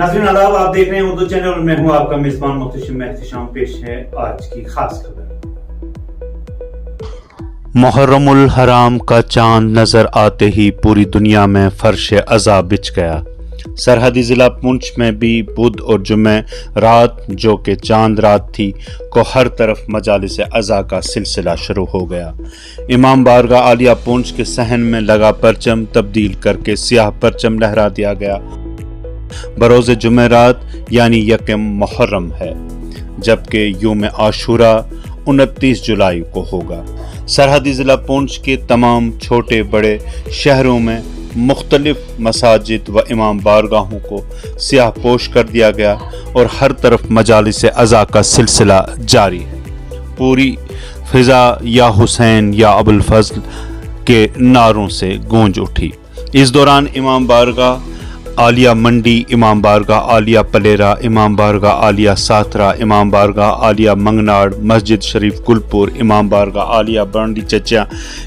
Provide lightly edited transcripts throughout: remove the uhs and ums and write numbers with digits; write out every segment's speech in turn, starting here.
नाज़रीन आदाब, आप देख रहे हैं उर्दू चैनल और मैं हूं आपका मेजबान मुहतशिम एहतिशाम। पेश है आज की खास खबर। मुहर्रमुल हराम का चांद नजर आते ही पूरी दुनिया में फर्श अज़ा बिछ गया। सरहदी ज़िला पुंछ में भी बुध और जुमे रात, जो कि चांद रात थी, को हर तरफ मजालिस अज़ा का सिलसिला शुरू हो गया। इमाम बारगाह आलिया पुंछ के सहन में लगा परचम तब्दील करके सियाह परचम लहरा दिया गया। बरोज़ जुमेरात यानी यकम मुहर्रम है, जबकि यूम आशूरा 29 जुलाई को होगा। सरहदी ज़िला पुंछ के तमाम छोटे बड़े शहरों में मुख्तलिफ मसाजिद व इमाम बारगाहों को सियाह पोश कर दिया गया और हर तरफ मजालिस अज़ा का सिलसिला जारी है। पूरी फ़िज़ा या हुसैन या अबुल फज़ल के नारों से गूंज उठी। इस दौरान इमाम बारगाह आलिया मंडी, इमाम बारगाह आलिया पलेरा, इमाम बारगाह आलिया साथरा, इमाम बारगाह आलिया मंगनाड़, मस्जिद शरीफ गुलपुर, इमाम बारगाह आलिया बरंडी चचा,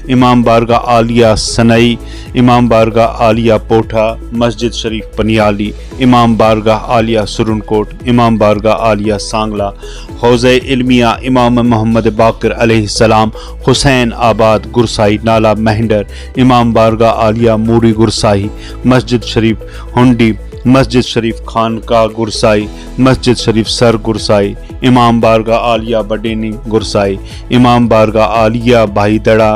इमाम बारगाह आलिया सनई, इमाम बारगाह आलिया पोठा, मस्जिद शरीफ पनियाली, इमाम बारगाह आलिया सुरनकोट, इमाम बारगाह आलिया सांगला, हौज़े इल्मिया इमाम मोहम्मद बाकर अलैहिस्सलाम, हुसैन आबाद गुरसाई नाला मेहंडर, इमाम बारगाह आलिया मूरी गुरसाई, मस्जिद शरीफ हुंडी, मस्जिद शरीफ खानका गुरसाई, मस्जिद शरीफ सर गुरसाई, इमाम बारगाह आलिया बडेनी गुरसाई, इमाम बारगाह आलिया भाईदड़ा,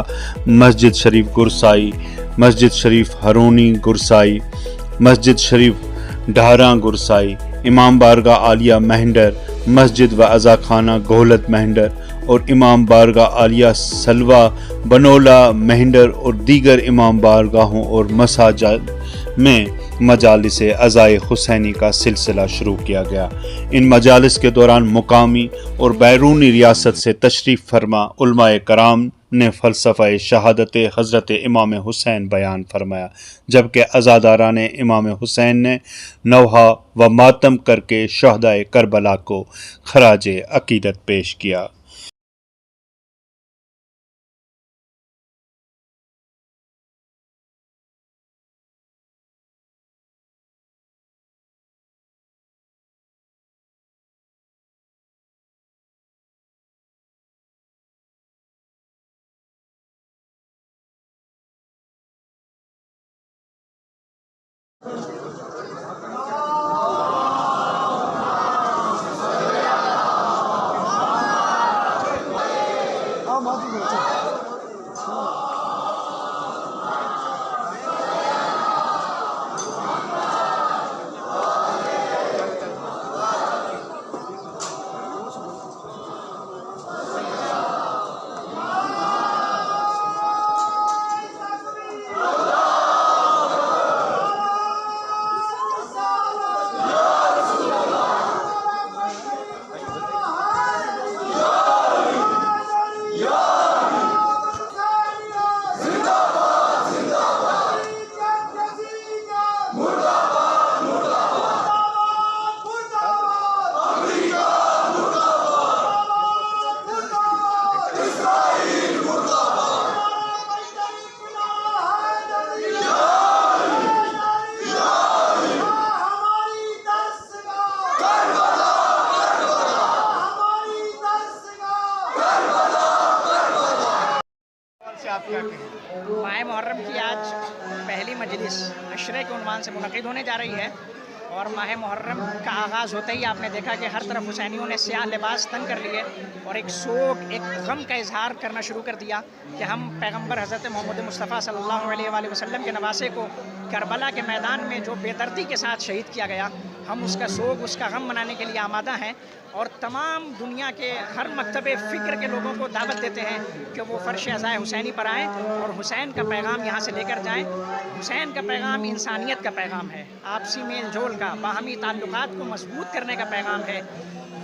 मस्जिद शरीफ गुरसाई, मस्जिद शरीफ हरोनी गुरसाई, मस्जिद शरीफ ढारा गुरसाई, इमाम बारगाह आलिया मेहंडर, मस्जिद व अज़ा खाना गोहलत मेहंडर और इमाम बारगाह आलिया सलवा बनोला मेहंडर और दीगर इमाम बारगाहों और मसाजिद में मजालिस अज़ाए हुसैनी का सिलसिला शुरू किया गया। इन मजालिस के दौरान मुकामी और बैरूनी रियासत से तशरीफ़ फरमा उलमाए कराम ने फ़लसफ़ा शहादत हज़रत इमाम हुसैन बयान फरमाया, जबकि अज़ादारान इमाम हुसैन ने नौहा व मातम करके शहदाए करबला को खराज अक़ीदत पेश किया। माह मुहर्रम की आज पहली मजलिस अशरे के उन्वान से मुनक़िद होने जा रही है और माह मुहर्रम का आगाज़ होते ही आपने देखा कि हर तरफ हुसैनियों ने स्याह लिबास तन कर लिए और एक शोक, एक गम का इजहार करना शुरू कर दिया कि हम पैगंबर हज़रत मोहम्मद मुस्तफ़ा सल्लल्लाहु अलैहि वसल्लम के नवासे को करबला के मैदान में जो बेदर्दी के साथ शहीद किया गया, हम उसका शोक, उसका गम मनाने के लिए आमादा हैं और तमाम दुनिया के हर मकतबे फ़िक्र के लोगों को दावत देते हैं कि वो फ़र्श अज़ाए हुसैनी पर आएँ और हुसैन का पैगाम यहाँ से लेकर जाएँ। हुसैन का पैगाम इंसानियत का पैगाम है, आपसी मेल जोल का, बाहमी ताल्लुकात को मजबूत करने का पैगाम है,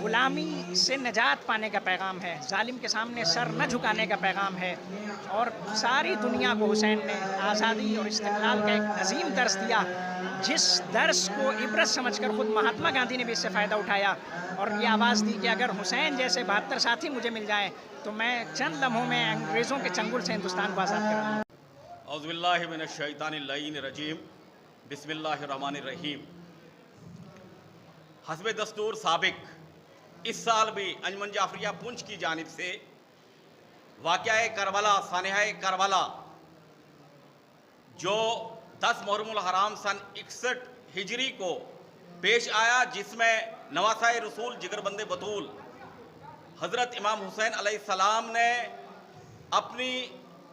गुलामी से निजात पाने का पैगाम है, जालिम के सामने सर न झुकाने का पैगाम है और सारी दुनिया को हुसैन ने आज़ादी और इस्तिक़लाल का एक अजीम दर्स दिया, जिस दर्स को इबरत समझकर खुद महात्मा गांधी ने भी इससे फ़ायदा उठाया और ये आवाज़ दी कि अगर हुसैन जैसे 72 साथी मुझे मिल जाएं तो मैं चंद लम्हों में अंग्रेज़ों के चंगुल से हिंदुस्तान को आज़ाद करूँगा। औज़ुबिल्लाहि मिनश शैतानिर रजीम, बिस्मिल्लाहिर रहमानिर रहीम। हस्ब दस्तूर साबिक इस साल भी अंजुमन जाफरिया पुंछ की जानिब से वाक़या करबला सानहा करबला जो 10 मुहर्रमुल हराम सन 61 हिजरी को पेश आया, जिसमें नवासाए रसूल जिगरबंदे बतूल हज़रत इमाम हुसैन अलैहिस्सलाम ने अपनी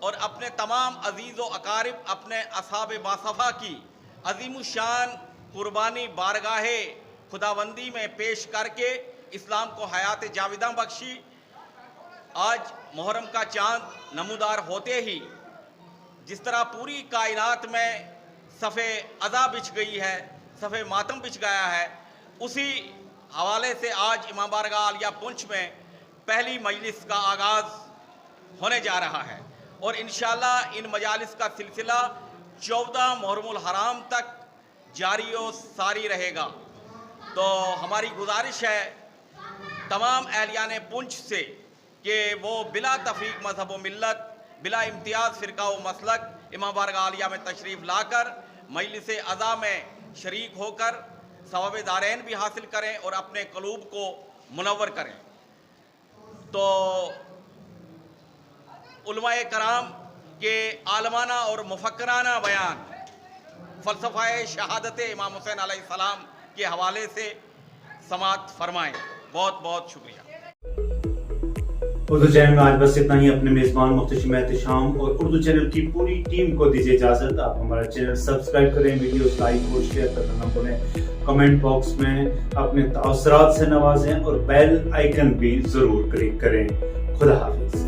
और अपने तमाम अजीज़ व अकारिब अपने असहाब बासफ़ा की अज़ीमुशान कुर्बानी बारगाह खुदाबंदी में पेश करके इस्लाम को हयात जाविदा बख्शी। आज मुहर्रम का चाँद नमूदार होते ही जिस तरह पूरी कायनात में सफ़े अज़ा बिछ गई है, सफ़े मातम बिछ गया है, उसी हवाले से आज इमाम बारगाह आलिया पुंछ में पहली मजलिस का आगाज़ होने जा रहा है और इंशाअल्लाह इन मजालिस का सिलसिला 14 मुहर्रमुल हराम तक जारी और सारी रहेगा। तो हमारी गुजारिश है तमाम अहलियान पुंछ से कि वो बिला तफरीक मजहब व मिल्लत, बिला इम्तियाज़ फ़िरका व मसलक इमाम बारगाह आलिया में तशरीफ़ लाकर मजलिस अज़ा में शरीक होकर सवाब दारैन भी हासिल करें और अपने क़ुलूब को मुनव्वर करें। तो उलमाए कराम के आलमाना और मुफक्कराना बयान फ़लसफ़ाए शहादत इमाम हुसैन अलैहिस्सलाम के हवाले से समाअत फरमाएँ। बहुत बहुत शुक्रिया। उर्दू चैनल में आज बस इतना ही। अपने मेज़बान मुख्तशिम एहतिशाम और उर्दू चैनल की पूरी टीम को दीजिए इजाज़त। आप हमारा चैनल सब्सक्राइब करें, वीडियोस लाइक और शेयर करना न भूलें, कमेंट बॉक्स में अपने तासुरात से नवाजें और बेल आइकन भी ज़रूर क्लिक करें। खुदा हाफिज़।